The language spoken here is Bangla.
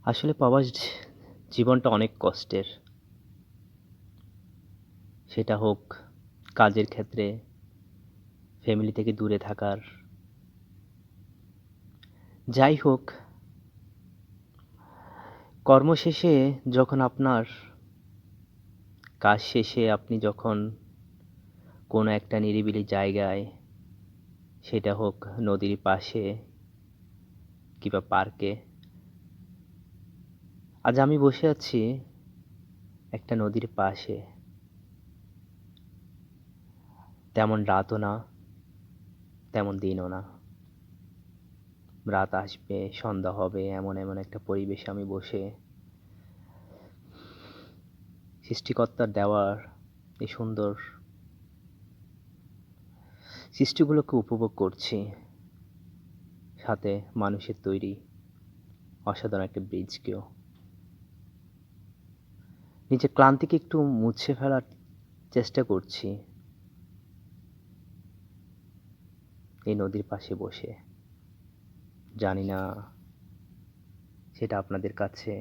আসলে প্রবাস জীবনটা অনেক কষ্টের। সেটা হোক কাজের ক্ষেত্রে, ফ্যামিলি থেকে দূরে থাকার। যাই হোক, কর্মশেষে যখন আপনার কাজ শেষে আপনি যখন কোনো একটা নিরিবিলি জায়গায়, সেটা হোক নদীর পাশে কিংবা পার্কে। আজ আমি বসে আছি একটা নদীর পাশে। তেমন রাতও না, তেমন দিনও না। রাত আসবে, সন্ধ্যা হবে এমন একটা পরিবেশে আমি বসে সৃষ্টিকর্তার দেওয়ার এই সুন্দর সৃষ্টিগুলোকে উপভোগ করছি। সাথে মানুষের তৈরি অসাধারণ একটা ব্রিজকেও। নিজের ক্লান্তিকে একটু মুছে ফেলার চেষ্টা করছি এই নদীর পাশে বসে। জানি না সেটা আপনাদের কাছে